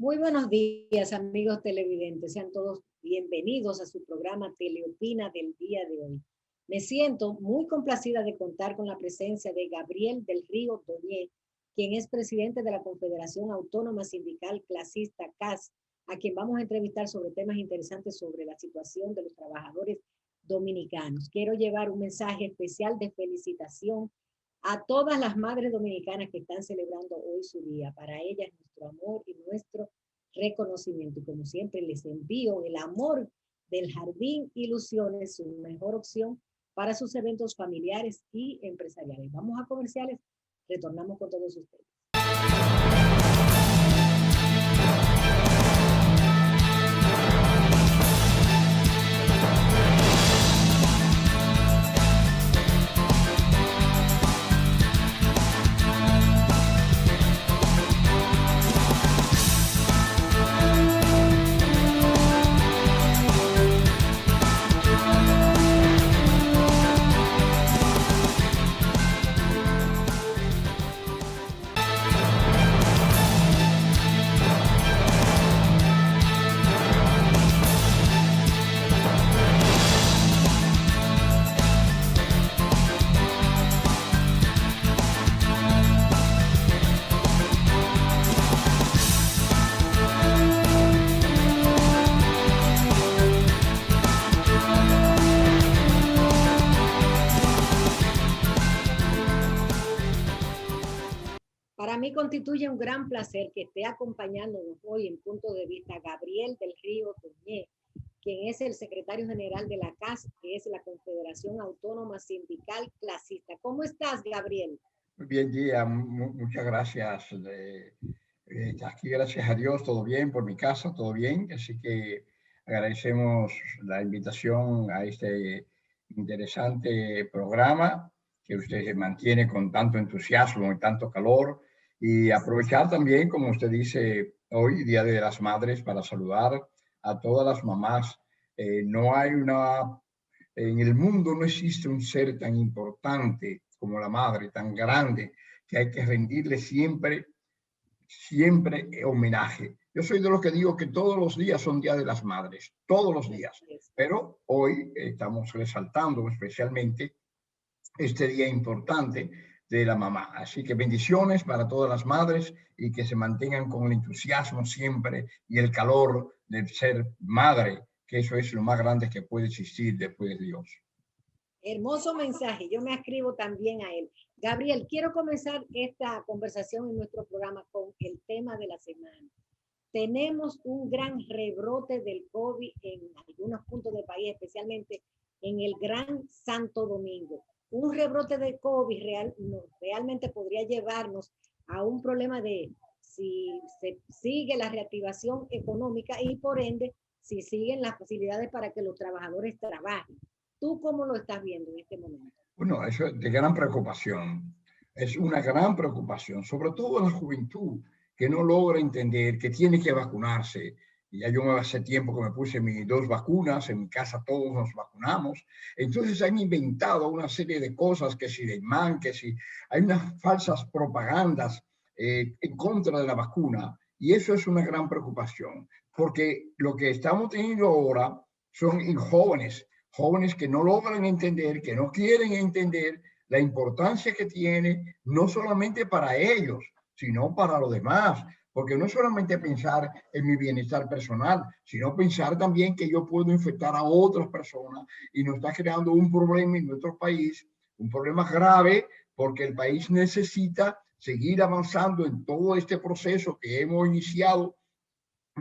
Muy buenos días, amigos televidentes. Sean todos bienvenidos a su programa Teleopina del día de hoy. Me siento muy complacida de contar con la presencia de Gabriel del Río Doñé, quien es presidente de la Confederación Autónoma Sindical Clasista CAS, a quien vamos a entrevistar sobre temas interesantes sobre la situación de los trabajadores dominicanos. Quiero llevar un mensaje especial de felicitación a todas las madres dominicanas que están celebrando hoy su día. Para ellas nuestro amor y nuestro reconocimiento. Y como siempre les envío el amor del Jardín Ilusiones, su mejor opción para sus eventos familiares y empresariales. Vamos a comerciales, retornamos con todos ustedes. Para mí constituye un gran placer que esté acompañándonos hoy en Punto de Vista Gabriel del Río Doñé, quien es el secretario general de la CAS, que es la Confederación Autónoma Sindical Clasista. ¿Cómo estás, Gabriel? Muy bien, Gia, muchas gracias. Aquí, gracias a Dios, todo bien, por mi casa, todo bien. Así que agradecemos la invitación a este interesante programa que usted mantiene con tanto entusiasmo y tanto calor. Y aprovechar también, como usted dice, hoy, Día de las Madres, para saludar a todas las mamás. En el mundo no existe un ser tan importante como la madre, tan grande, que hay que rendirle siempre homenaje. Yo soy de los que digo que todos los días son Día de las Madres, todos los días, pero hoy estamos resaltando especialmente este día importante de la mamá. Así que bendiciones para todas las madres y que se mantengan con el entusiasmo siempre y el calor de ser madre, que eso es lo más grande que puede existir después de Dios. Hermoso mensaje, yo me ascribo también a él. Gabriel, quiero comenzar esta conversación en nuestro programa con el tema de la semana. Tenemos un gran rebrote del COVID en algunos puntos del país, especialmente en el Gran Santo Domingo. Un rebrote de COVID realmente podría llevarnos a un problema de si se sigue la reactivación económica y por ende si siguen las facilidades para que los trabajadores trabajen. ¿Tú cómo lo estás viendo en este momento? Bueno, eso es de gran preocupación. Es una gran preocupación, sobre todo en la juventud, que no logra entender que tiene que vacunarse. Y ya yo hace tiempo que me puse mis 2 vacunas, en mi casa todos nos vacunamos. Entonces han inventado una serie de cosas, que si de imán, que si hay unas falsas propagandas en contra de la vacuna. Y eso es una gran preocupación, porque lo que estamos teniendo ahora son jóvenes que no logran entender, que no quieren entender la importancia que tiene, no solamente para ellos, sino para los demás. Porque no es solamente pensar en mi bienestar personal, sino pensar también que yo puedo infectar a otras personas y nos está creando un problema en nuestro país, un problema grave, porque el país necesita seguir avanzando en todo este proceso que hemos iniciado,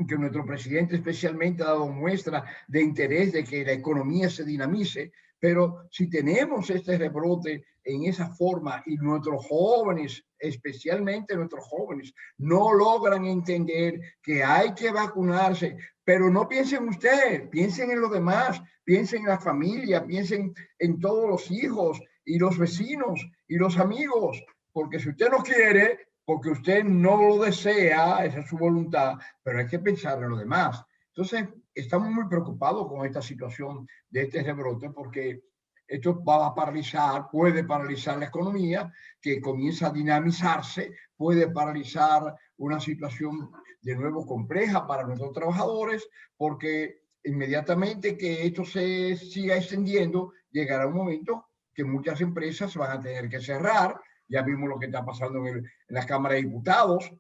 que nuestro presidente especialmente ha dado muestra de interés de que la economía se dinamice, pero si tenemos este rebrote en esa forma y nuestros jóvenes, especialmente nuestros jóvenes, no logran entender que hay que vacunarse, pero no piensen ustedes, piensen en los demás, piensen en la familia, piensen en todos los hijos y los vecinos y los amigos, porque si usted no quiere, porque usted no lo desea, esa es su voluntad, pero hay que pensar en lo demás. Entonces, estamos muy preocupados con esta situación de este rebrote, porque esto va a paralizar, puede paralizar la economía, que comienza a dinamizarse, puede paralizar una situación de nuevo compleja para nuestros trabajadores, porque inmediatamente que esto se siga extendiendo, llegará un momento que muchas empresas van a tener que cerrar. Ya vimos lo que está pasando en la Cámara de Diputados.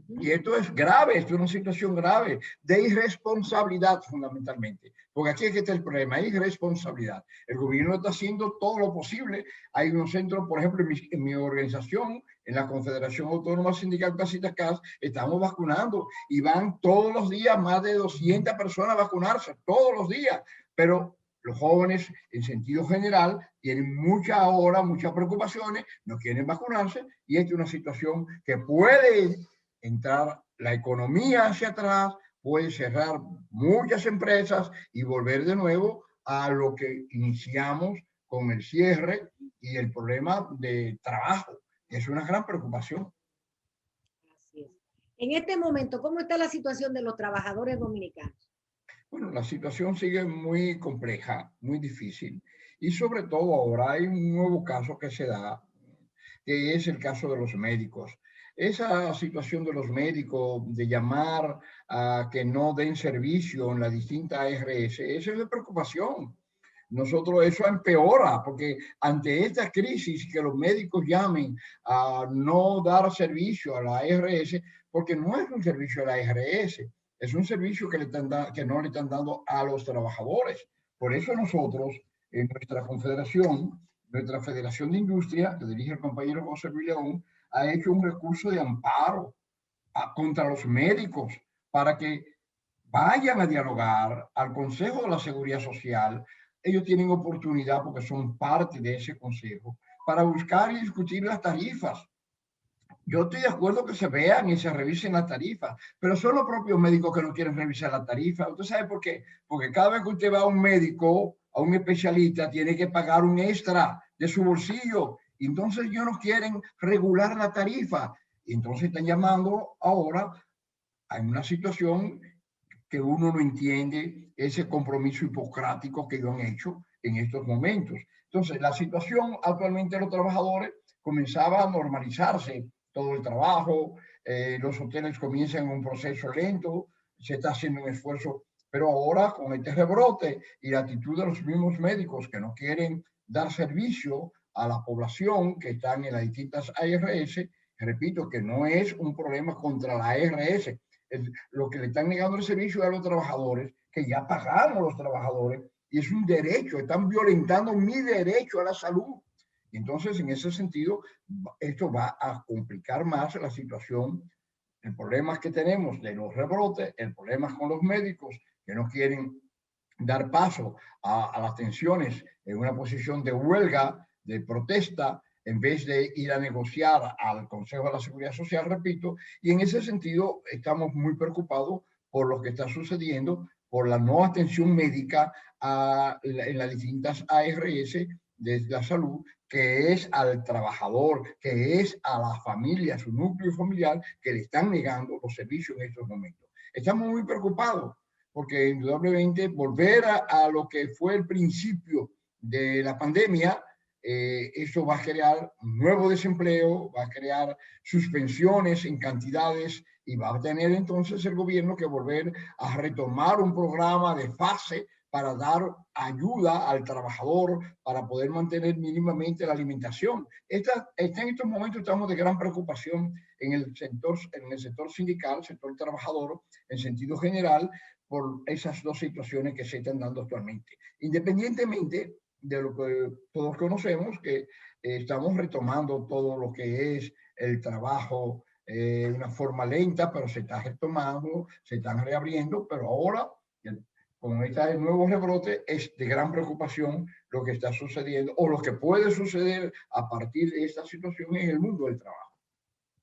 Y esto es grave, esto es una situación grave de irresponsabilidad fundamentalmente, porque aquí es que está el problema, hay irresponsabilidad. El gobierno está haciendo todo lo posible. Hay unos centros, por ejemplo, en mi organización, en la Confederación Autónoma Sindical Casitas CAS, estamos vacunando y van todos los días más de 200 personas a vacunarse, todos los días, pero los jóvenes, en sentido general, tienen muchas preocupaciones, no quieren vacunarse y esta es una situación que puede entrar la economía hacia atrás, puede cerrar muchas empresas y volver de nuevo a lo que iniciamos con el cierre y el problema de trabajo. Es una gran preocupación. Así es. En este momento, ¿cómo está la situación de los trabajadores dominicanos? Bueno, la situación sigue muy compleja, muy difícil. Y sobre todo ahora hay un nuevo caso que se da, que es el caso de los médicos. Esa situación de los médicos de llamar a que no den servicio en las distintas ARS, esa es la preocupación. Nosotros eso empeora, porque ante esta crisis que los médicos llamen a no dar servicio a la ARS, porque no es un servicio a la ARS, es un servicio que no le están dando a los trabajadores. Por eso nosotros, en nuestra confederación, nuestra Federación de Industria, que dirige el compañero José Luis León, ha hecho un recurso de amparo contra los médicos para que vayan a dialogar al Consejo de la Seguridad Social. Ellos tienen oportunidad, porque son parte de ese consejo, para buscar y discutir las tarifas. Yo estoy de acuerdo que se vean y se revisen las tarifas, pero son los propios médicos que no quieren revisar la tarifa. ¿Usted sabe por qué? Porque cada vez que usted va a un médico, a un especialista, tiene que pagar un extra de su bolsillo. Entonces ellos no quieren regular la tarifa. Y entonces están llamando ahora a una situación que uno no entiende ese compromiso hipocrático que ellos han hecho en estos momentos. Entonces, la situación actualmente de los trabajadores comenzaba a normalizarse, todo el trabajo, los hoteles comienzan un proceso lento, se está haciendo un esfuerzo, pero ahora con este rebrote y la actitud de los mismos médicos que no quieren dar servicio a la población que están en las distintas ARS, repito que no es un problema contra la ARS, lo que le están negando el servicio a los trabajadores, que ya pagamos los trabajadores, y es un derecho, están violentando mi derecho a la salud. Y entonces, en ese sentido, esto va a complicar más la situación, el problema que tenemos de los rebrotes, el problema con los médicos que no quieren dar paso a las tensiones en una posición de huelga, de protesta, en vez de ir a negociar al Consejo de la Seguridad Social, repito, y en ese sentido estamos muy preocupados por lo que está sucediendo, por la no atención médica en las distintas ARS de la salud, que es al trabajador, que es a la familia, a su núcleo familiar, que le están negando los servicios en estos momentos. Estamos muy preocupados porque indudablemente volver a lo que fue el principio de la pandemia, eso va a crear nuevo desempleo, va a crear suspensiones en cantidades y va a tener entonces el gobierno que volver a retomar un programa de fase para dar ayuda al trabajador para poder mantener mínimamente la alimentación. En estos momentos estamos de gran preocupación en el sector sindical, sector trabajador, en sentido general, por esas dos situaciones que se están dando actualmente. Independientemente de lo que todos conocemos, que estamos retomando todo lo que es el trabajo de una forma lenta, pero se está retomando, se están reabriendo, pero ahora, con este nuevo rebrote, es de gran preocupación lo que está sucediendo o lo que puede suceder a partir de esta situación en el mundo del trabajo.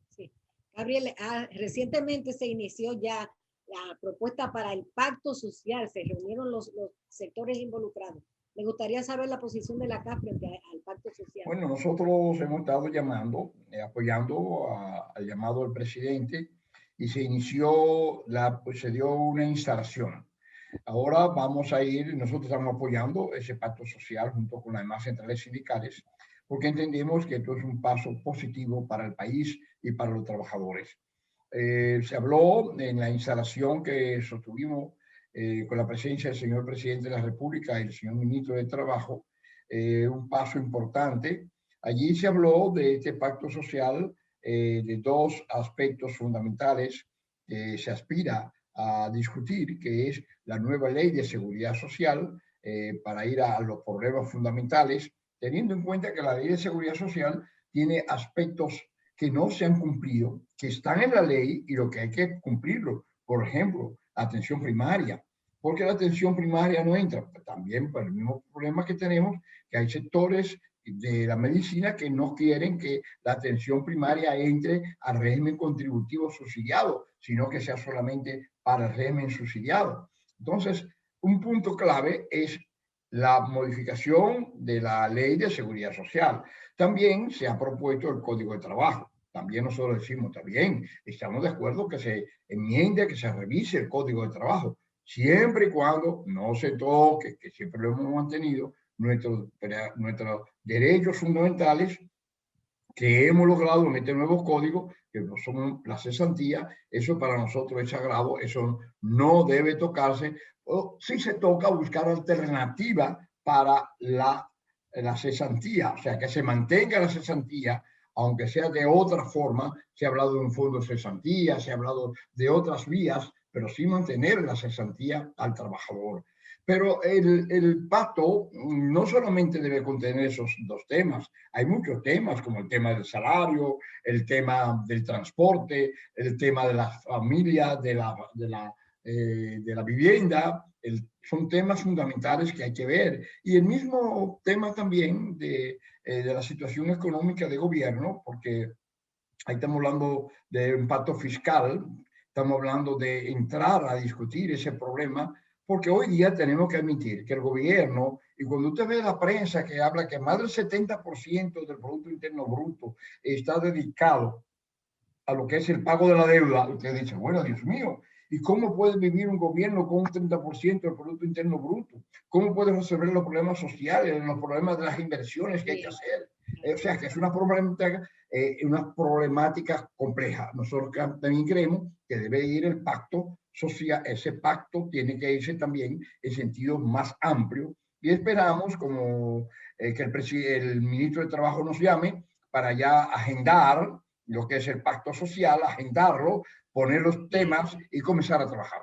Sí. Gabriel, recientemente se inició ya la propuesta para el pacto social, se reunieron los sectores involucrados. Me gustaría saber la posición de la CAF frente al pacto social. Bueno, nosotros hemos estado llamando, apoyando al llamado del presidente y se inició, pues se dio una instalación. Ahora vamos a ir, nosotros estamos apoyando ese pacto social junto con las demás centrales sindicales, porque entendemos que esto es un paso positivo para el país y para los trabajadores. se habló en la instalación que sostuvimos con la presencia del señor presidente de la República y el señor ministro de Trabajo, un paso importante. Allí se habló de este pacto social, de dos aspectos fundamentales que se aspira a discutir, que es la nueva ley de seguridad social, para ir a los problemas fundamentales, teniendo en cuenta que la ley de seguridad social tiene aspectos que no se han cumplido, que están en la ley y lo que hay que cumplirlo. Por ejemplo, atención primaria. Porque la atención primaria no entra. También por el mismo problema que tenemos, que hay sectores de la medicina que no quieren que la atención primaria entre al régimen contributivo subsidiado, sino que sea solamente para el régimen subsidiado. Entonces, un punto clave es la modificación de la ley de seguridad social. También se ha propuesto el Código de Trabajo. También nosotros decimos, también estamos de acuerdo que se enmiende, que se revise el Código de Trabajo, siempre y cuando no se toque, que siempre lo hemos mantenido, nuestros derechos fundamentales que hemos logrado en este nuevo código, que no son la cesantía. Eso para nosotros es sagrado, eso no debe tocarse, o si se toca, buscar alternativa para la cesantía, o sea, que se mantenga la cesantía, aunque sea de otra forma. Se ha hablado de un fondo de cesantía, se ha hablado de otras vías, pero sí mantener la cesantía al trabajador. Pero el pacto no solamente debe contener esos dos temas, hay muchos temas, como el tema del salario, el tema del transporte, el tema de la familia, de la vivienda. Son temas fundamentales que hay que ver. Y el mismo tema también de la situación económica de gobierno, porque ahí estamos hablando de un pacto fiscal, estamos hablando de entrar a discutir ese problema, porque hoy día tenemos que admitir que el gobierno, y cuando usted ve la prensa que habla que más del 70% del Producto Interno Bruto está dedicado a lo que es el pago de la deuda, usted dice, bueno, Dios mío, ¿y cómo puede vivir un gobierno con un 30% del Producto Interno Bruto? ¿Cómo puede resolver los problemas sociales, los problemas de las inversiones que hay que hacer? O sea, que es una problemática compleja. Nosotros también creemos que debe ir el pacto social, ese pacto tiene que irse también en sentido más amplio, y esperamos como que el ministro de Trabajo nos llame para ya agendar lo que es el pacto social, agendarlo, poner los temas y comenzar a trabajar.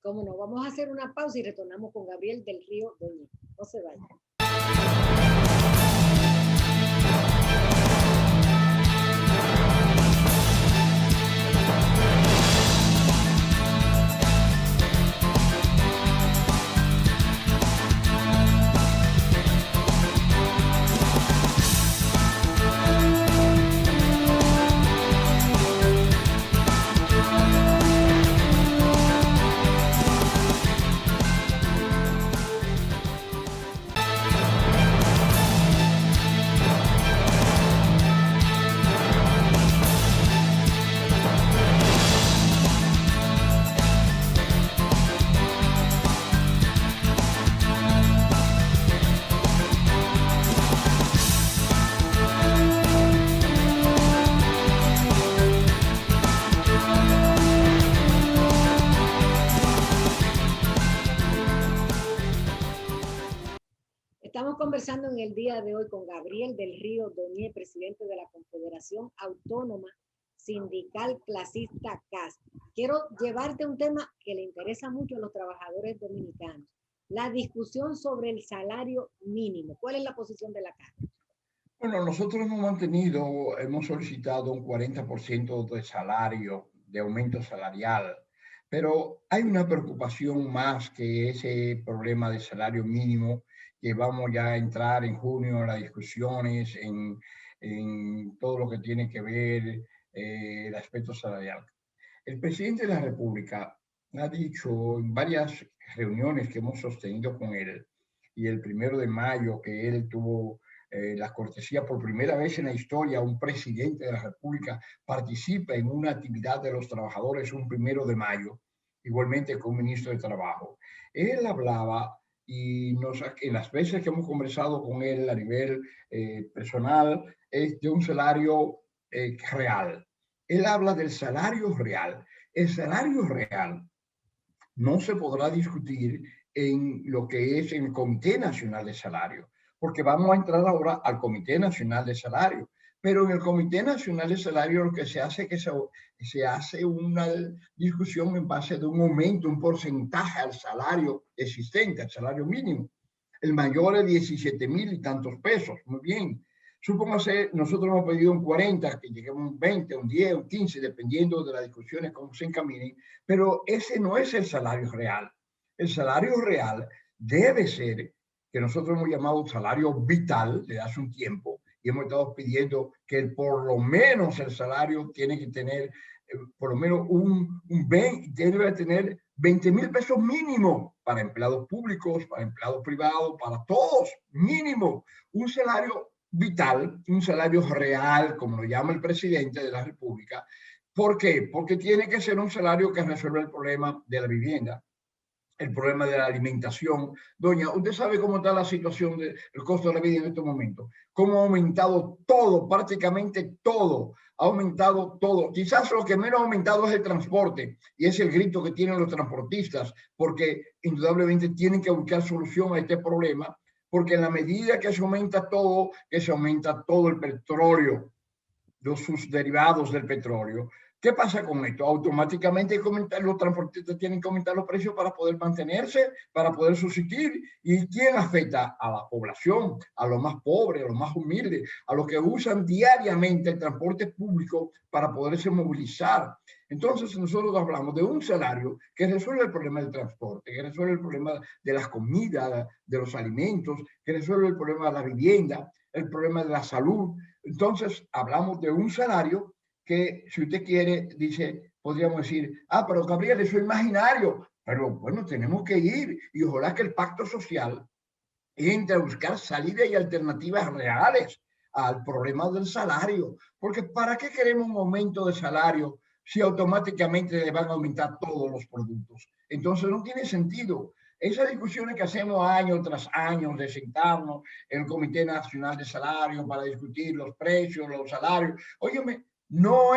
Cómo no, vamos a hacer una pausa y retornamos con Gabriel del Río Doñé. No se vayan. Estamos conversando en el día de hoy con Gabriel del Río Doñé, presidente de la Confederación Autónoma Sindical Clasista CAS. Quiero llevarte un tema que le interesa mucho a los trabajadores dominicanos, la discusión sobre el salario mínimo. ¿Cuál es la posición de la CAS? Bueno, nosotros hemos solicitado un 40% de salario, de aumento salarial, pero hay una preocupación más que ese problema de salario mínimo, que vamos ya a entrar en junio en las discusiones, en todo lo que tiene que ver el aspecto salarial. El presidente de la República ha dicho en varias reuniones que hemos sostenido con él, y el 1 de mayo que él tuvo la cortesía, por primera vez en la historia, un presidente de la República participa en una actividad de los trabajadores un 1 de mayo, igualmente con un ministro de Trabajo. Él hablaba, y en las veces que hemos conversado con él a nivel personal, es de un salario real. Él habla del salario real. El salario real no se podrá discutir en lo que es el Comité Nacional de Salario, porque vamos a entrar ahora al Comité Nacional de Salario. Pero en el Comité Nacional de Salario lo que se hace es que se hace una discusión en base de un aumento, un porcentaje al salario existente, al salario mínimo. El mayor es 17,000 y tantos pesos, muy bien. Supóngase, nosotros hemos pedido un 40, que lleguemos a un 20, un 10, un 15, dependiendo de las discusiones, cómo se encaminen, pero ese no es el salario real. El salario real debe ser, que nosotros hemos llamado salario vital desde hace un tiempo, y hemos estado pidiendo que por lo menos el salario tiene que tener, por lo menos debe tener 20,000 pesos mínimo para empleados públicos, para empleados privados, para todos, mínimo. Un salario vital, un salario real, como lo llama el presidente de la República. ¿Por qué? Porque tiene que ser un salario que resuelva el problema de la vivienda, el problema de la alimentación. Doña, usted sabe cómo está la situación del costo de la vida en estos momentos. Cómo ha aumentado todo, prácticamente todo. Ha aumentado todo. Quizás lo que menos ha aumentado es el transporte. Y es el grito que tienen los transportistas, porque indudablemente tienen que buscar solución a este problema, porque en la medida que se aumenta todo el petróleo, sus derivados del petróleo. ¿Qué pasa con esto? Automáticamente los transportistas tienen que aumentar los precios para poder mantenerse, para poder subsistir. ¿Y quién afecta? A la población, a los más pobres, a los más humildes, a los que usan diariamente el transporte público para poderse movilizar. Entonces nosotros hablamos de un salario que resuelve el problema del transporte, que resuelve el problema de las comidas, de los alimentos, que resuelve el problema de la vivienda, el problema de la salud. Entonces hablamos de un salario que, si usted quiere, podríamos decir, pero Gabriel, eso es imaginario. Pero bueno, tenemos que ir y ojalá que el pacto social entre a buscar salidas y alternativas reales al problema del salario. Porque ¿para qué queremos un aumento de salario si automáticamente le van a aumentar todos los productos? Entonces no tiene sentido. Esas discusiones que hacemos año tras año de sentarnos en el Comité Nacional de Salario para discutir los precios, los salarios, óyeme, no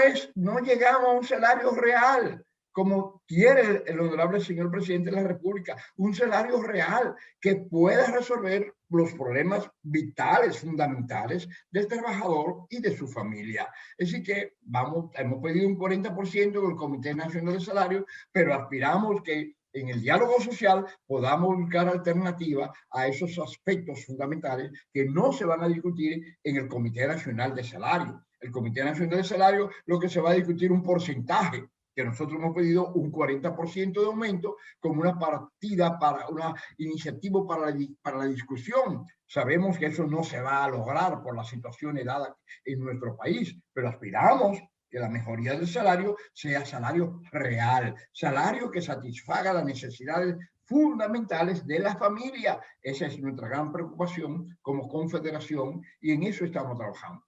llegamos a un salario real, como quiere el honorable señor presidente de la República, un salario real que pueda resolver los problemas vitales, fundamentales del trabajador y de su familia. Así que hemos pedido un 40% del Comité Nacional de Salario, pero aspiramos que en el diálogo social podamos buscar alternativas a esos aspectos fundamentales que no se van a discutir en el Comité Nacional de Salario. El Comité Nacional de Salario, lo que se va a discutir un porcentaje, que nosotros hemos pedido un 40% de aumento como una partida para una iniciativa para la discusión. Sabemos que eso no se va a lograr por la situación dada en nuestro país, pero aspiramos que la mejoría del salario sea salario real, salario que satisfaga las necesidades fundamentales de la familia. Esa es nuestra gran preocupación como confederación y en eso estamos trabajando.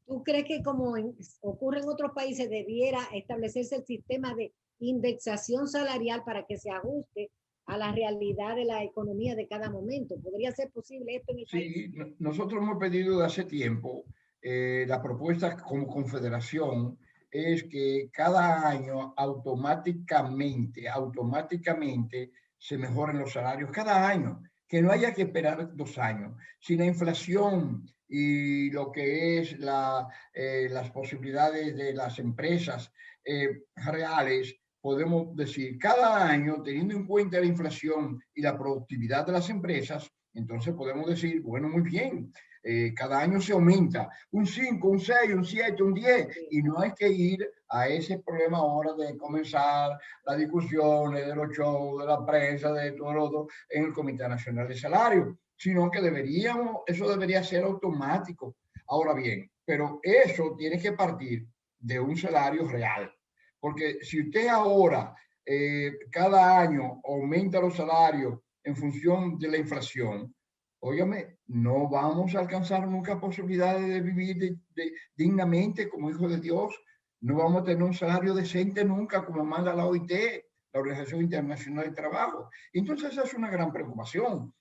¿Tú crees que como ocurre en otros países debiera establecerse el sistema de indexación salarial para que se ajuste a la realidad de la economía de cada momento? ¿Podría ser posible esto en el país? Sí, nosotros hemos pedido de hace tiempo, la propuesta como confederación es que cada año automáticamente se mejoren los salarios, cada año, que no haya que esperar 2 años. Si la inflación y lo que es las posibilidades de las empresas reales, podemos decir, cada año, teniendo en cuenta la inflación y la productividad de las empresas, entonces podemos decir, bueno, muy bien, cada año se aumenta un 5, un 6, un 7, un 10, y no hay que ir a ese problema ahora de comenzar las discusiones de los shows, de la prensa, de todo lo otro, en el Comité Nacional de Salario, sino que eso debería ser automático. Ahora bien, pero eso tiene que partir de un salario real, porque si usted ahora, cada año, aumenta los salarios en función de la inflación, óigame, no vamos a alcanzar nunca posibilidades de vivir dignamente como hijos de Dios. No vamos a tener un salario decente nunca, como manda la OIT, la Organización Internacional del Trabajo. Entonces esa es una gran preocupación,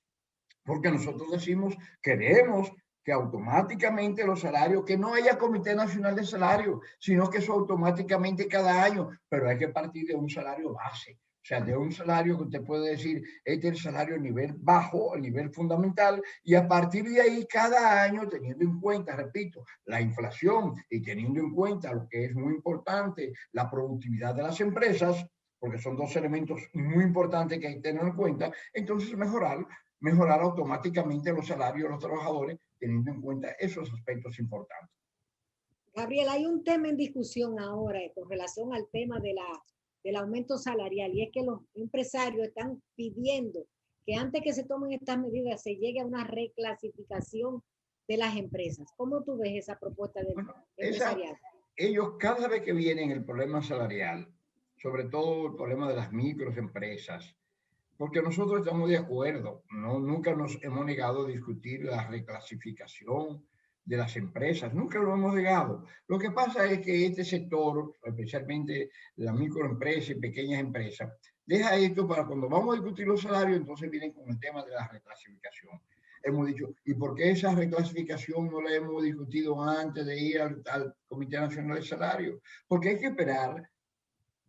porque nosotros decimos, queremos que automáticamente los salarios, que no haya Comité Nacional de Salario, sino que eso automáticamente cada año, pero hay que partir de un salario base. O sea, de un salario que usted puede decir, este es el salario a nivel bajo, a nivel fundamental, y a partir de ahí, cada año, teniendo en cuenta, repito, la inflación y teniendo en cuenta lo que es muy importante, la productividad de las empresas, porque son dos elementos muy importantes que hay que tener en cuenta, entonces mejorar automáticamente los salarios de los trabajadores, teniendo en cuenta esos aspectos importantes. Gabriel, hay un tema en discusión ahora con relación al tema del aumento salarial, y es que los empresarios están pidiendo que antes que se tomen estas medidas se llegue a una reclasificación de las empresas. ¿Cómo tú ves esa propuesta de empresarial? Ellos cada vez que vienen el problema salarial, sobre todo el problema de las microempresas, porque nosotros estamos de acuerdo, ¿no? Nunca nos hemos negado a discutir la reclasificación de las empresas, nunca lo hemos negado. Lo que pasa es que este sector, especialmente la microempresa y pequeñas empresas, deja esto para cuando vamos a discutir los salarios, entonces vienen con el tema de la reclasificación. Hemos dicho, ¿y por qué esa reclasificación no la hemos discutido antes de ir al Comité Nacional de Salario? Porque hay que esperar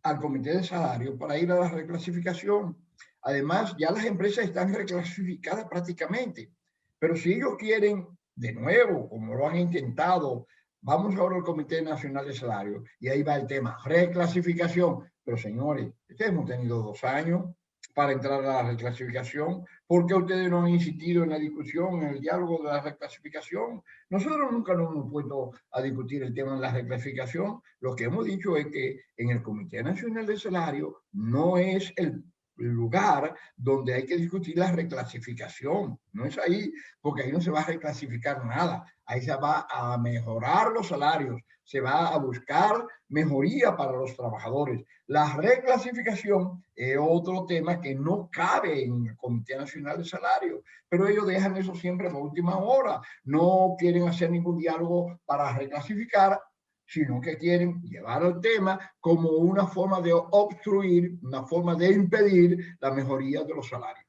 al Comité de Salario para ir a la reclasificación. Además, ya las empresas están reclasificadas prácticamente, pero si ellos quieren, de nuevo, como lo han intentado, vamos ahora al Comité Nacional de Salario y ahí va el tema, reclasificación. Pero señores, ustedes hemos tenido 2 años para entrar a la reclasificación. ¿Por qué ustedes no han insistido en la discusión, en el diálogo de la reclasificación? Nosotros nunca nos hemos puesto a discutir el tema de la reclasificación. Lo que hemos dicho es que en el Comité Nacional de Salario no es el lugar donde hay que discutir la reclasificación. No es ahí, porque ahí no se va a reclasificar nada. Ahí se va a mejorar los salarios, se va a buscar mejoría para los trabajadores. La reclasificación es otro tema que no cabe en el Comité Nacional de Salario, pero ellos dejan eso siempre para última hora. No quieren hacer ningún diálogo para reclasificar, sino que quieren llevar el tema como una forma de obstruir, una forma de impedir la mejoría de los salarios.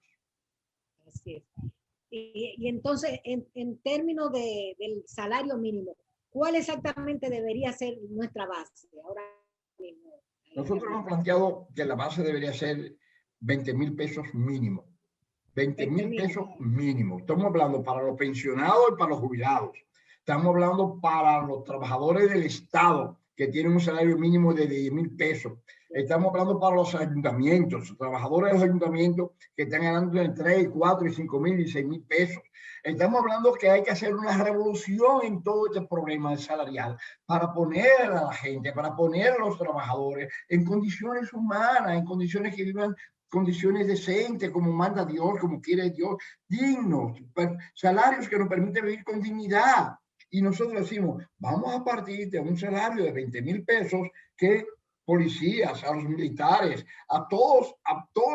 Así es. Y entonces, en términos del salario mínimo, ¿cuál exactamente debería ser nuestra base? Ahora mismo. Nosotros hemos planteado que la base debería ser 20,000 pesos mínimo. 20,000 pesos mínimo. Estamos hablando para los pensionados y para los jubilados. Estamos hablando para los trabajadores del Estado que tienen un salario mínimo de 10,000 pesos. Estamos hablando para los ayuntamientos, los trabajadores de los ayuntamientos que están ganando entre 3, 4 y 5,000 y 6,000 pesos. Estamos hablando que hay que hacer una revolución en todo este problema salarial para poner a la gente, para poner a los trabajadores en condiciones humanas, en condiciones que vivan condiciones decentes, como manda Dios, como quiere Dios, dignos, salarios que nos permiten vivir con dignidad. Y nosotros decimos, vamos a partir de un salario de 20,000 pesos que policías, a los militares, a todos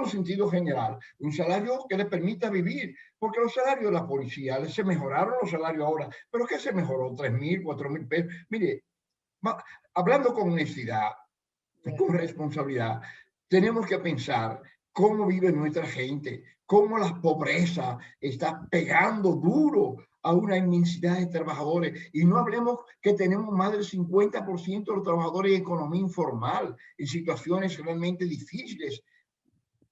en sentido general, un salario que les permita vivir, porque los salarios de la policía, se mejoraron los salarios ahora, pero ¿qué se mejoró? 3,000, 4,000 pesos. Mire, hablando con honestidad, con responsabilidad, tenemos que pensar cómo vive nuestra gente, cómo la pobreza está pegando duro a una inmensidad de trabajadores. Y no hablemos que tenemos más del 50% de los trabajadores en economía informal, en situaciones realmente difíciles.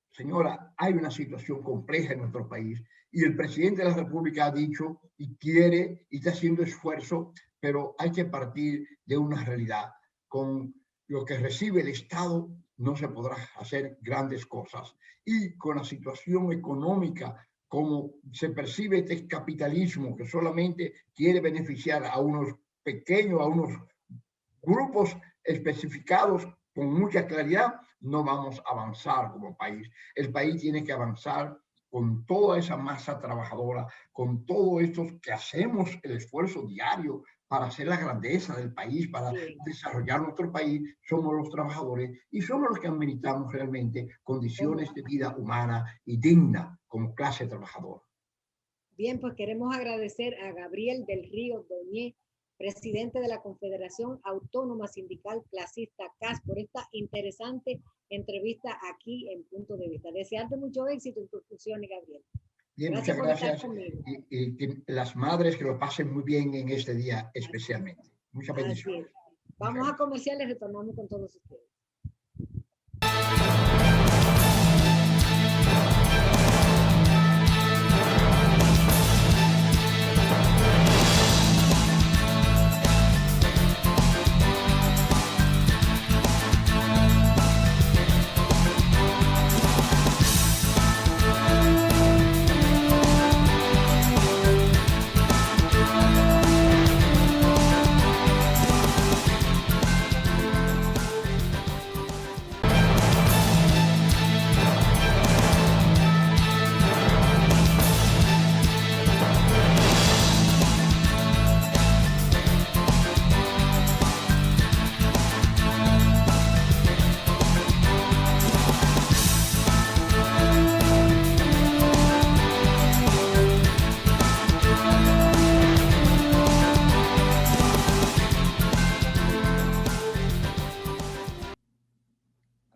Señora, hay una situación compleja en nuestro país y el presidente de la República ha dicho y quiere y está haciendo esfuerzo, pero hay que partir de una realidad. Con lo que recibe el Estado no se podrá hacer grandes cosas. Y con la situación económica, como se percibe este capitalismo que solamente quiere beneficiar a unos pequeños, a unos grupos especificados con mucha claridad, no vamos a avanzar como país. El país tiene que avanzar con toda esa masa trabajadora, con todo esto que hacemos el esfuerzo diario para hacer la grandeza del país, para desarrollar nuestro país, somos los trabajadores y somos los que ameritamos realmente condiciones de vida humana y digna como clase trabajadora. Bien, pues queremos agradecer a Gabriel del Río Doñé, presidente de la Confederación Autónoma Sindical Clasista CAS, por esta interesante entrevista aquí en Punto de Vista. Desearte mucho éxito en tus funciones, Gabriel. Bien, Gracias muchas por estar gracias. conmigo. Y que las madres que lo pasen muy bien en este día especialmente. Muchas Así bendiciones. es. Vamos a comerciales, retornamos con todos ustedes.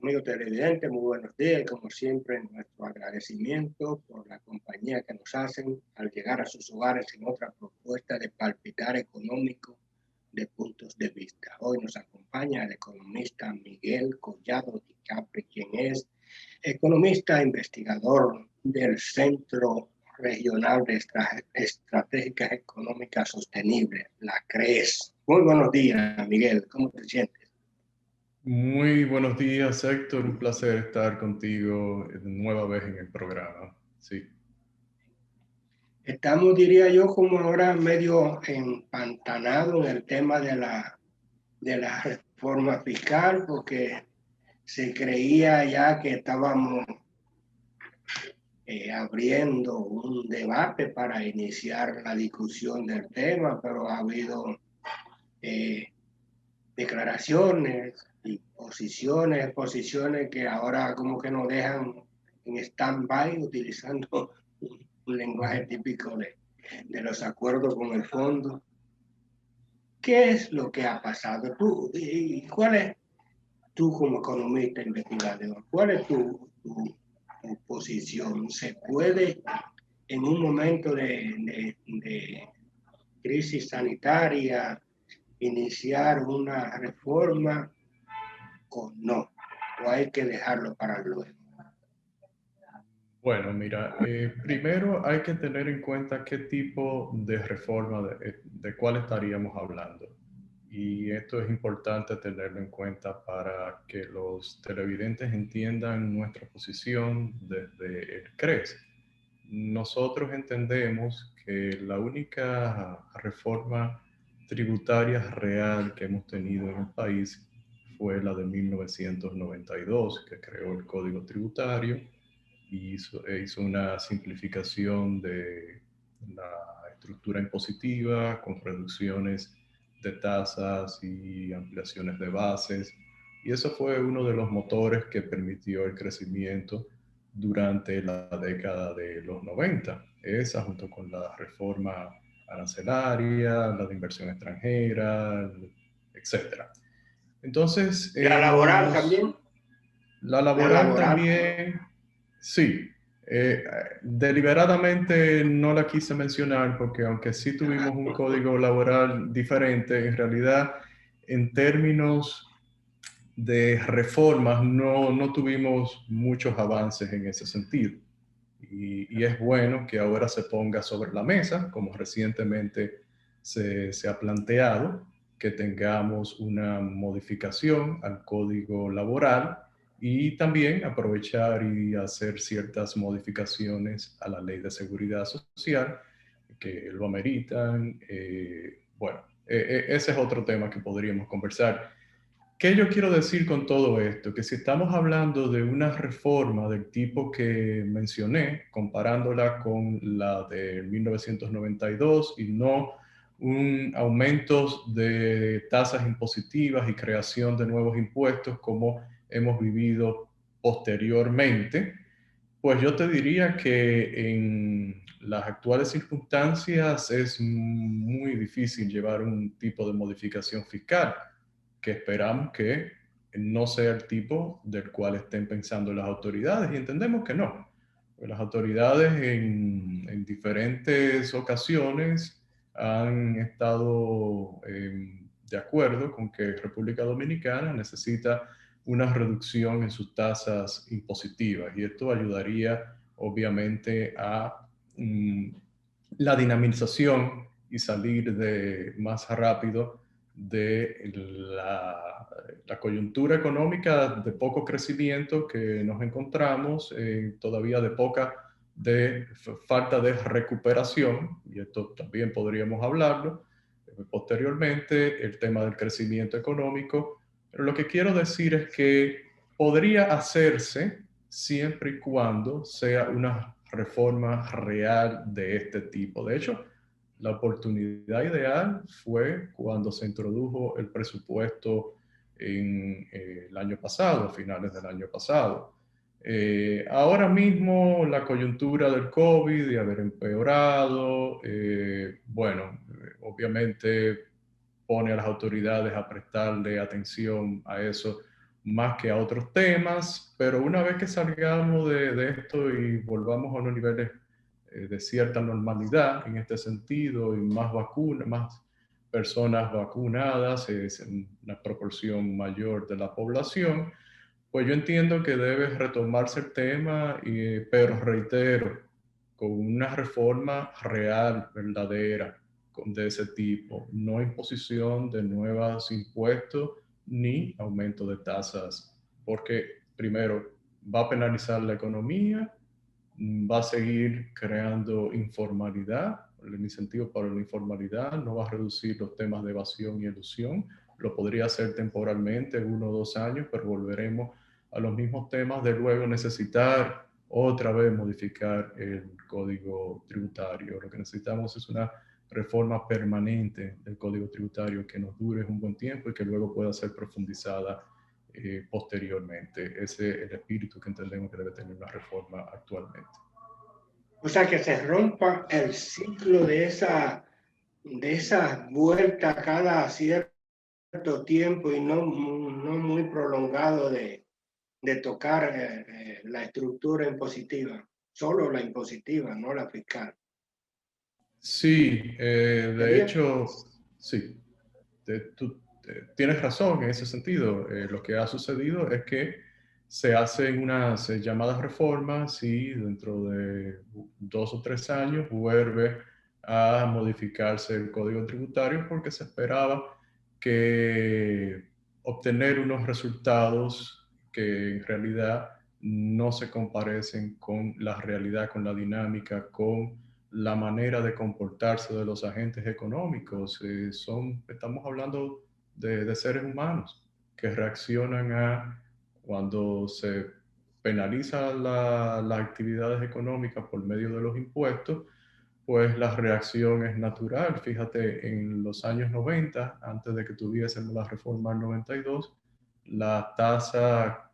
Amigos televidentes, muy buenos días y como siempre nuestro agradecimiento por la compañía que nos hacen al llegar a sus hogares en otra propuesta de palpitar económico de puntos de vista. Hoy nos acompaña el economista Miguel Collado Di Capri, quien es economista investigador del Centro Regional de Estratégicas Económicas Sostenibles, la CRES. Muy buenos días, Miguel, ¿cómo te sientes? Muy buenos días, Héctor. Un placer estar contigo nueva vez en el programa. Sí. Estamos, diría yo, como ahora medio empantanados en el tema de la reforma fiscal, porque se creía ya que estábamos abriendo un debate para iniciar la discusión del tema, pero ha habido declaraciones y posiciones que ahora como que nos dejan en stand-by utilizando un lenguaje típico de los acuerdos con el fondo. ¿Qué es lo que ha pasado? ¿Cuál es tú como economista investigador? ¿Cuál es tu posición? ¿Se puede en un momento de crisis sanitaria iniciar una reforma o no? ¿O hay que dejarlo para luego? Bueno, mira, primero hay que tener en cuenta qué tipo de reforma, de cuál estaríamos hablando. Y esto es importante tenerlo en cuenta para que los televidentes entiendan nuestra posición desde el CRES. Nosotros entendemos que la única reforma tributaria real que hemos tenido en el país fue la de 1992, que creó el Código Tributario y hizo una simplificación de la estructura impositiva con reducciones de tasas y ampliaciones de bases. Y eso fue uno de los motores que permitió el crecimiento durante la década de los 90. Esa junto con la reforma arancelaria, la de inversión extranjera, etc. Entonces, ¿La laboral también? La laboral también, sí. Deliberadamente no la quise mencionar porque aunque sí tuvimos un código laboral diferente, en realidad en términos de reformas no tuvimos muchos avances en ese sentido. Y es bueno que ahora se ponga sobre la mesa, como recientemente se ha planteado, que tengamos una modificación al código laboral y también aprovechar y hacer ciertas modificaciones a la ley de seguridad social que lo ameritan. Ese es otro tema que podríamos conversar. ¿Qué yo quiero decir con todo esto? Que si estamos hablando de una reforma del tipo que mencioné, comparándola con la de 1992 y no un aumento de tasas impositivas y creación de nuevos impuestos como hemos vivido posteriormente, pues yo te diría que en las actuales circunstancias es muy difícil llevar un tipo de modificación fiscal que esperamos que no sea el tipo del cual estén pensando las autoridades y entendemos que no. Las autoridades en diferentes ocasiones han estado de acuerdo con que República Dominicana necesita una reducción en sus tasas impositivas y esto ayudaría obviamente a la dinamización y salir más rápido de la coyuntura económica de poco crecimiento que nos encontramos, todavía de falta de recuperación, y esto también podríamos hablarlo posteriormente, el tema del crecimiento económico. Pero lo que quiero decir es que podría hacerse siempre y cuando sea una reforma real de este tipo. De hecho, la oportunidad ideal fue cuando se introdujo el presupuesto en el año pasado, a finales del año pasado. Ahora mismo la coyuntura del COVID y haber empeorado, obviamente pone a las autoridades a prestarle atención a eso más que a otros temas, pero una vez que salgamos de esto y volvamos a unos niveles de cierta normalidad en este sentido y más vacunas, más personas vacunadas, es una proporción mayor de la población, pues yo entiendo que debe retomarse el tema, pero reitero, con una reforma real, verdadera, de ese tipo, no imposición de nuevos impuestos ni aumento de tasas, porque primero va a penalizar la economía, va a seguir creando informalidad, el incentivo para la informalidad, no va a reducir los temas de evasión y elusión, lo podría hacer temporalmente, 1 o 2 años, pero volveremos a los mismos temas de luego necesitar otra vez modificar el código tributario. Lo que necesitamos es una reforma permanente del código tributario que nos dure un buen tiempo y que luego pueda ser profundizada posteriormente. Ese es el espíritu que entendemos que debe tener una reforma actualmente. O sea, que se rompa el ciclo de esa vuelta cada cierto tiempo y no muy prolongado de tocar la estructura impositiva, solo la impositiva, no la fiscal. Sí, de hecho, sí, tú tienes razón en ese sentido. Lo que ha sucedido es que se hacen unas llamadas reformas y dentro de 2 o 3 años vuelve a modificarse el código tributario porque se esperaba que obtener unos resultados que en realidad no se comparecen con la realidad, con la dinámica, con la manera de comportarse de los agentes económicos. Estamos hablando de seres humanos que reaccionan a cuando se penaliza las actividades económicas por medio de los impuestos, pues la reacción es natural. Fíjate, en los años 90, antes de que tuviésemos la reforma del 92, la tasa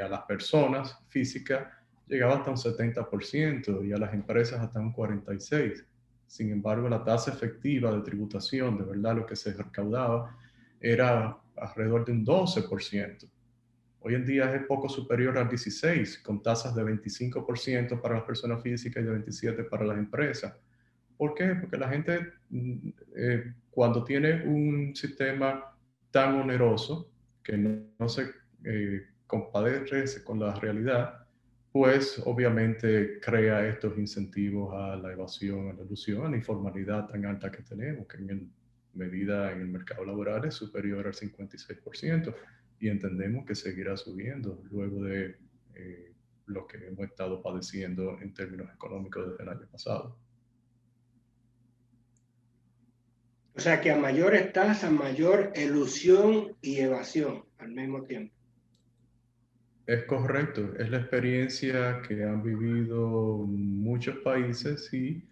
a las personas físicas llegaba hasta un 70% y a las empresas hasta un 46%. Sin embargo, la tasa efectiva de tributación, de verdad lo que se recaudaba, era alrededor de un 12%. Hoy en día es poco superior al 16%, con tasas de 25% para las personas físicas y de 27% para las empresas. ¿Por qué? Porque la gente, cuando tiene un sistema tan oneroso que no se compadece con la realidad, pues obviamente crea estos incentivos a la evasión, a la elusión, a la informalidad tan alta que tenemos, que en medida en el mercado laboral es superior al 56%, y entendemos que seguirá subiendo luego de lo que hemos estado padeciendo en términos económicos desde el año pasado. O sea que a mayores tasas, mayor elusión y evasión al mismo tiempo. Es correcto, es la experiencia que han vivido muchos países y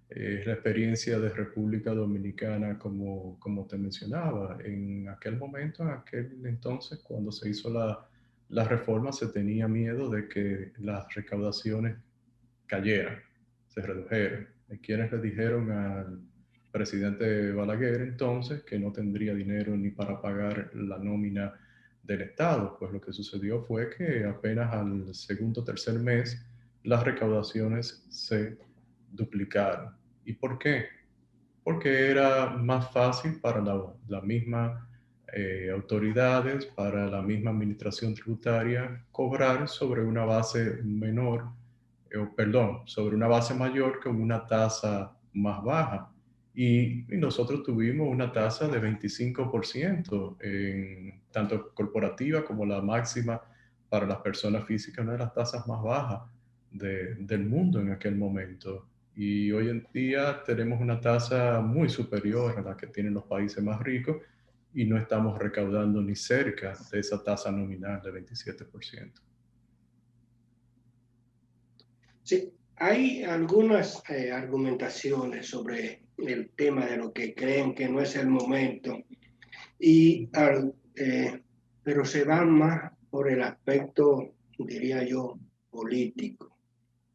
es la experiencia de República Dominicana, como te mencionaba. En aquel momento, en aquel entonces, cuando se hizo la reforma, se tenía miedo de que las recaudaciones cayeran, se redujeran. Hay quienes le dijeron al presidente Balaguer entonces que no tendría dinero ni para pagar la nómina del Estado. Pues lo que sucedió fue que apenas al segundo o tercer mes las recaudaciones se duplicaron. ¿Y por qué? Porque era más fácil para la misma autoridades, para la misma administración tributaria, cobrar sobre una base menor, sobre una base mayor con una tasa más baja. Y nosotros tuvimos una tasa de 25%, tanto corporativa como la máxima para las personas físicas, una de las tasas más bajas del mundo en aquel momento. Y hoy en día tenemos una tasa muy superior a la que tienen los países más ricos y no estamos recaudando ni cerca de esa tasa nominal de 27%. Sí, hay algunas argumentaciones sobre el tema de lo que creen que no es el momento, pero se van más por el aspecto, diría yo, político,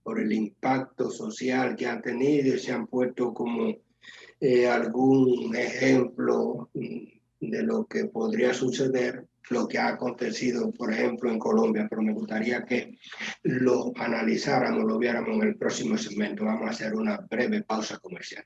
por el impacto social que han tenido y se han puesto como algún ejemplo de lo que podría suceder, lo que ha acontecido, por ejemplo, en Colombia, pero me gustaría que lo analizáramos, lo viéramos en el próximo segmento. Vamos a hacer una breve pausa comercial.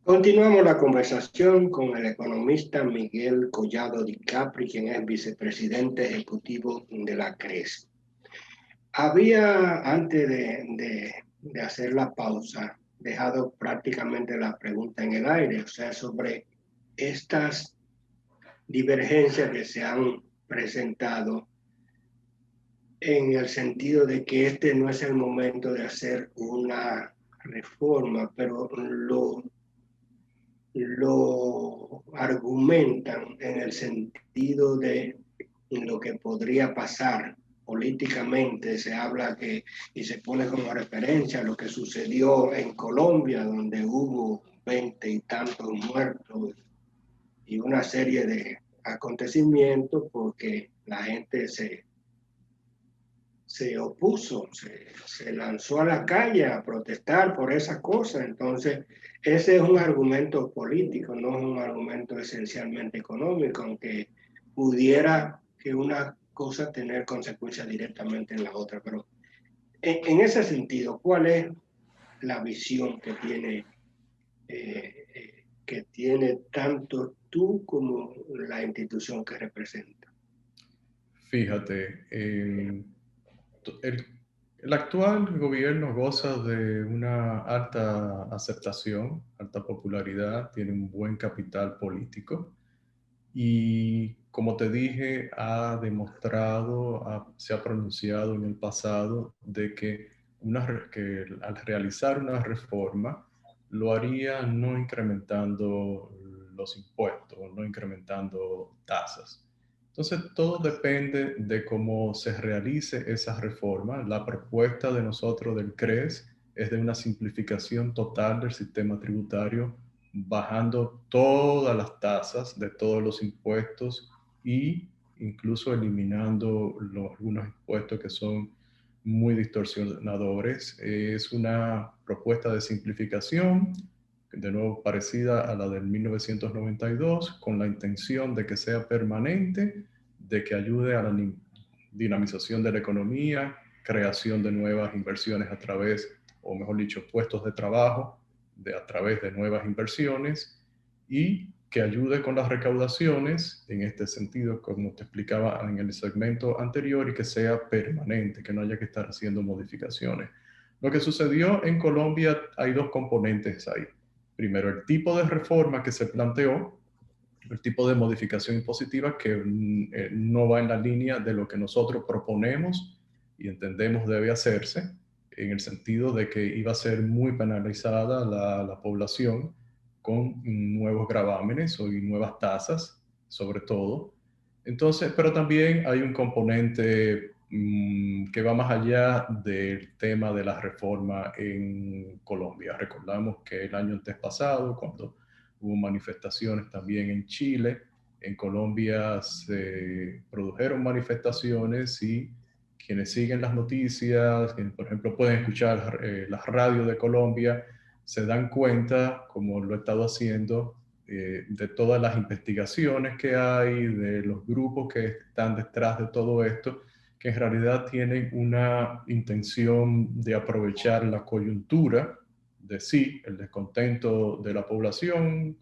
Continuamos la conversación con el economista Miguel Collado Di Capri, quien es vicepresidente ejecutivo de la CRES. Había, antes de hacer la pausa, dejado prácticamente la pregunta en el aire, o sea, sobre estas divergencias que se han presentado en el sentido de que este no es el momento de hacer una reforma, pero lo argumentan en el sentido de lo que podría pasar políticamente. Se habla y se pone como referencia lo que sucedió en Colombia, donde hubo 20 y tantos muertos y una serie de acontecimientos porque la gente se opuso, se lanzó a la calle a protestar por esas cosas. Entonces, ese es un argumento político, no es un argumento esencialmente económico, aunque pudiera que una cosa tener consecuencias directamente en la otra. Pero en ese sentido, ¿cuál es la visión que tiene tanto tú como la institución que representa? Fíjate, el actual gobierno goza de una alta aceptación, alta popularidad, tiene un buen capital político y, como te dije, ha demostrado, se ha pronunciado en el pasado de que al realizar una reforma lo haría no incrementando los impuestos, no incrementando tasas. Entonces, todo depende de cómo se realice esa reforma. La propuesta de nosotros del CRES es de una simplificación total del sistema tributario, bajando todas las tasas de todos los impuestos e incluso eliminando algunos impuestos que son muy distorsionadores. Es una propuesta de simplificación, de nuevo parecida a la del 1992, con la intención de que sea permanente, de que ayude a la dinamización de la economía, creación de nuevas inversiones a través, o mejor dicho, puestos de trabajo a través de nuevas inversiones, y que ayude con las recaudaciones, en este sentido, como te explicaba en el segmento anterior, y que sea permanente, que no haya que estar haciendo modificaciones. Lo que sucedió en Colombia, hay dos componentes ahí. Primero, el tipo de reforma que se planteó, el tipo de modificación impositiva que no va en la línea de lo que nosotros proponemos y entendemos debe hacerse, en el sentido de que iba a ser muy penalizada la población con nuevos gravámenes y nuevas tasas, sobre todo. Entonces, pero también hay un componente que va más allá del tema de la reforma en Colombia. Recordamos que el año antes pasado, cuando hubo manifestaciones también en Chile, en Colombia se produjeron manifestaciones y quienes siguen las noticias, quienes, por ejemplo, pueden escuchar las radios de Colombia, se dan cuenta, como lo he estado haciendo, de todas las investigaciones que hay, de los grupos que están detrás de todo esto, que en realidad tienen una intención de aprovechar la coyuntura de sí, el descontento de la población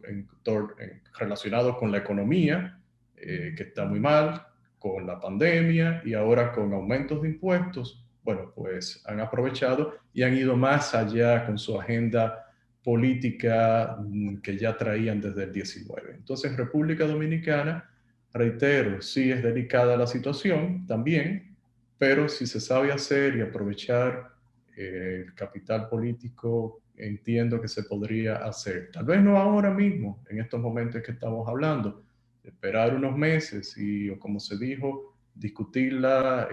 relacionado con la economía, que está muy mal, con la pandemia y ahora con aumentos de impuestos. Bueno, pues han aprovechado y han ido más allá con su agenda política que ya traían desde el 19. Entonces, República Dominicana, reitero, sí es delicada la situación también, pero si se sabe hacer y aprovechar el capital político, entiendo que se podría hacer. Tal vez no ahora mismo, en estos momentos que estamos hablando, esperar unos meses y, o como se dijo, discutirla,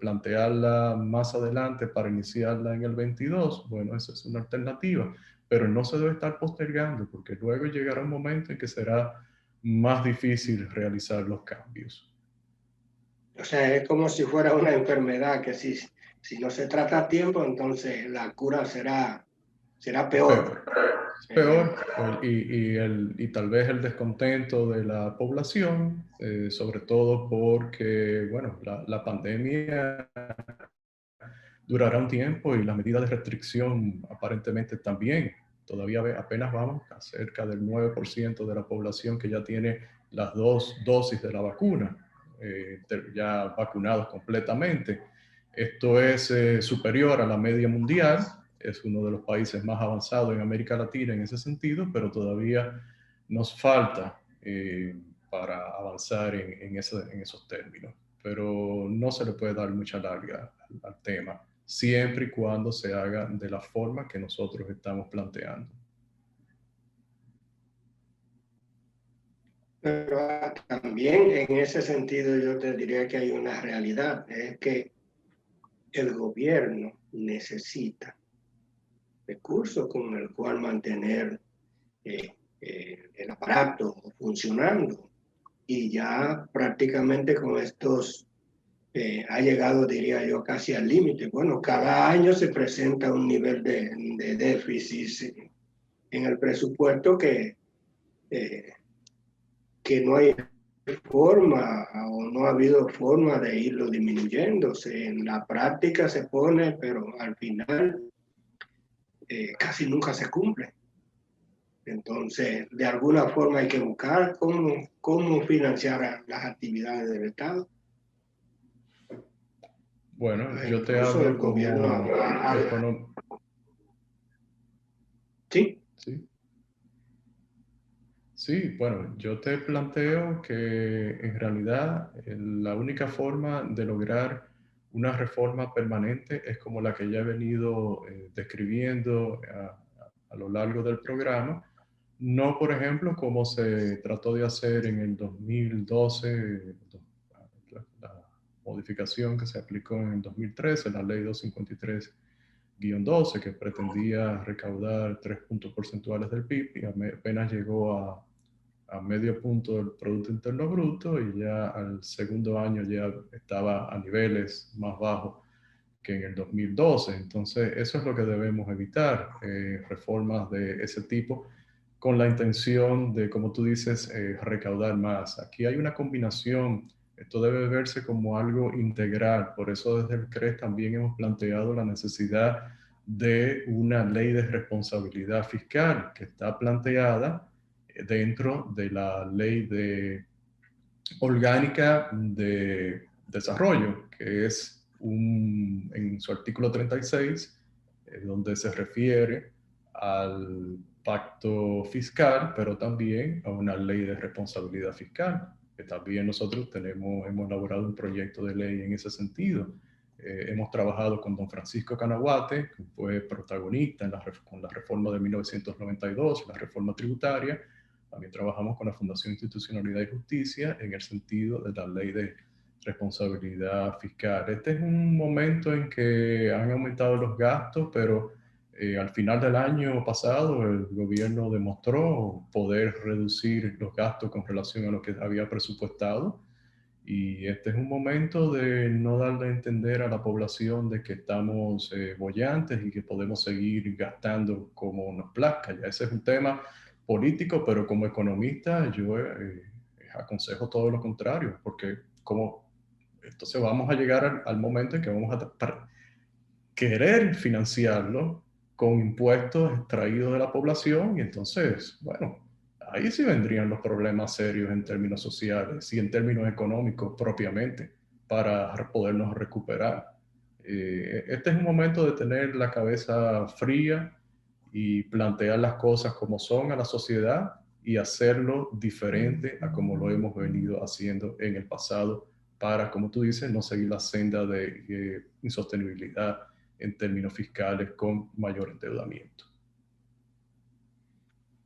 plantearla más adelante para iniciarla en el 22. Bueno, esa es una alternativa, pero no se debe estar postergando porque luego llegará un momento en que será más difícil realizar los cambios. O sea, es como si fuera una enfermedad que si no se trata a tiempo, entonces la cura será peor. Peor, y tal vez el descontento de la población, sobre todo porque, bueno, la pandemia durará un tiempo y las medidas de restricción aparentemente también. Todavía apenas vamos a cerca del 9% de la población que ya tiene las 2 dosis de la vacuna, ya vacunados completamente. Esto es superior a la media mundial, es uno de los países más avanzados en América Latina en ese sentido, pero todavía nos falta para avanzar en esos términos. Pero no se le puede dar mucha larga al tema, siempre y cuando se haga de la forma que nosotros estamos planteando. Pero también en ese sentido yo te diría que hay una realidad, es que el gobierno necesita recursos con el cual mantener el aparato funcionando. Y ya prácticamente con estos ha llegado, diría yo, casi al límite. Bueno, cada año se presenta un nivel de déficit en el presupuesto que no hay forma o no ha habido forma de irlo disminuyéndose. En la práctica se pone, pero al final casi nunca se cumple. Entonces, de alguna forma hay que buscar cómo financiar las actividades del Estado. Bueno, yo te hablo como economista. Sí. Sí. Sí, bueno, yo te planteo que en realidad la única forma de lograr una reforma permanente es como la que ya he venido describiendo a lo largo del programa, no por ejemplo como se trató de hacer en el 2012, la modificación que se aplicó en el 2013, la ley 253-12, que pretendía recaudar 3 puntos porcentuales del PIB y apenas llegó a medio punto del Producto Interno Bruto y ya al segundo año ya estaba a niveles más bajos que en el 2012. Entonces, eso es lo que debemos evitar, reformas de ese tipo, con la intención de, como tú dices, recaudar más. Aquí hay una combinación, esto debe verse como algo integral, por eso desde el CRES también hemos planteado la necesidad de una ley de responsabilidad fiscal que está planteada dentro de la ley orgánica de desarrollo, que es en su artículo 36, donde se refiere al pacto fiscal, pero también a una ley de responsabilidad fiscal, que también nosotros hemos elaborado un proyecto de ley en ese sentido. Hemos trabajado con don Francisco Canaguate, que fue protagonista con la reforma de 1992, la reforma tributaria. También trabajamos con la Fundación Institucionalidad y Justicia en el sentido de la ley de responsabilidad fiscal. Este es un momento en que han aumentado los gastos, pero al final del año pasado el gobierno demostró poder reducir los gastos con relación a lo que había presupuestado. Y este es un momento de no darle a entender a la población de que estamos bollantes y que podemos seguir gastando como nos plazca. Ya ese es un tema político, pero como economista yo aconsejo todo lo contrario, porque entonces vamos a llegar al momento en que vamos a querer financiarlo con impuestos extraídos de la población y entonces, bueno, ahí sí vendrían los problemas serios en términos sociales y en términos económicos propiamente para podernos recuperar. Este es un momento de tener la cabeza fría y plantear las cosas como son a la sociedad y hacerlo diferente a como lo hemos venido haciendo en el pasado para, como tú dices, no seguir la senda de insostenibilidad en términos fiscales con mayor endeudamiento.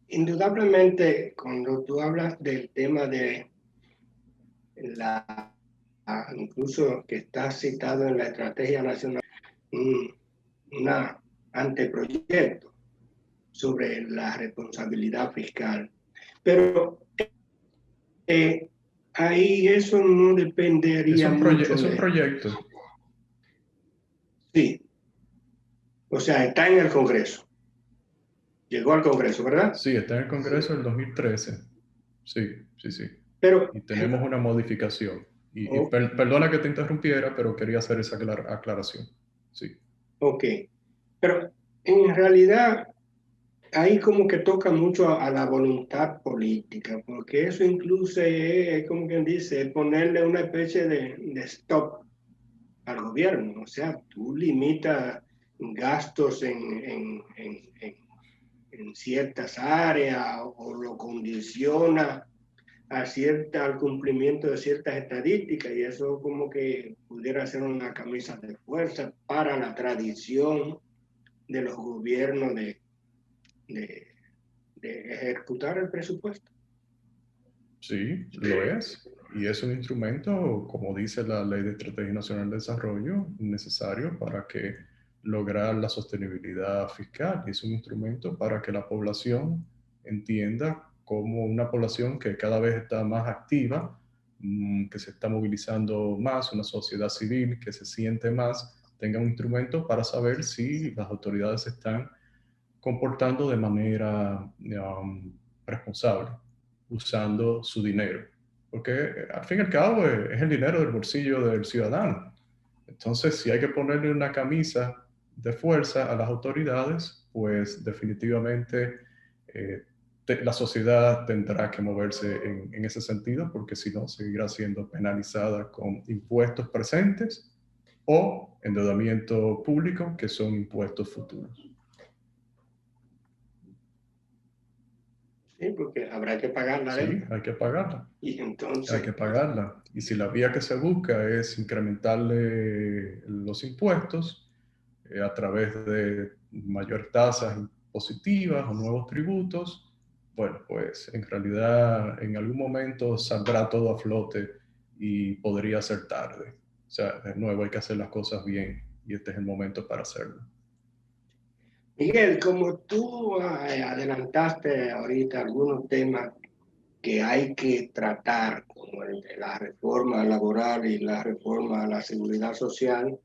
Indudablemente, cuando tú hablas del tema de incluso que está citado en la Estrategia Nacional, un anteproyecto sobre la responsabilidad fiscal. Pero ahí eso no dependería mucho Es un proyecto. Sí. O sea, está en el Congreso. Llegó al Congreso, ¿verdad? Sí, está en el Congreso del 2013. Sí. Pero, y tenemos una modificación. Perdona que te interrumpiera, pero quería hacer esa aclaración. Sí. Ok. Pero en realidad ahí como que toca mucho a la voluntad política, porque eso incluso es, como quien dice, ponerle una especie de stop al gobierno. O sea, tú limitas gastos en ciertas áreas o lo condiciona al cumplimiento de ciertas estadísticas, y eso como que pudiera ser una camisa de fuerza para la tradición de los gobiernos de ejecutar el presupuesto. Sí, lo es. Y es un instrumento, como dice la Ley de Estrategia Nacional de Desarrollo, necesario para lograr la sostenibilidad fiscal. Y es un instrumento para que la población entienda como una población que cada vez está más activa, que se está movilizando más, una sociedad civil que se siente más, tenga un instrumento para saber si las autoridades se están comportando de manera responsable, usando su dinero. Porque al fin y al cabo es el dinero del bolsillo del ciudadano. Entonces, si hay que ponerle una camisa de fuerza a las autoridades, pues definitivamente la sociedad tendrá que moverse en ese sentido, porque si no, seguirá siendo penalizada con impuestos presentes o endeudamiento público, que son impuestos futuros. Sí, porque habrá que pagarla. Sí, hay que pagarla. Y entonces... Hay que pagarla. Y si la vía que se busca es incrementarle los impuestos a través de mayores tasas impositivas o nuevos tributos, bueno, pues en realidad en algún momento saldrá todo a flote y podría ser tarde. O sea, de nuevo hay que hacer las cosas bien y este es el momento para hacerlo. Miguel, como tú adelantaste ahorita algunos temas que hay que tratar, como el de la reforma laboral y la reforma a la seguridad social,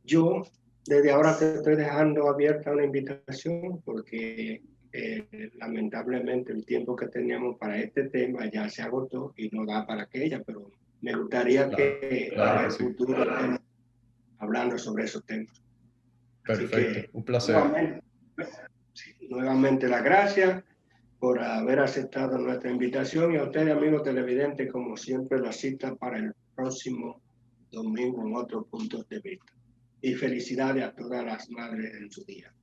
yo desde ahora te estoy dejando abierta una invitación porque lamentablemente el tiempo que teníamos para este tema ya se agotó y no da para aquella, pero me gustaría que en el futuro estemos hablando sobre esos temas. Perfecto, un placer. Nuevamente las gracias por haber aceptado nuestra invitación, y a ustedes, amigos televidentes, como siempre, la cita para el próximo domingo en otros puntos de vista. y felicidades a todas las madres en su día.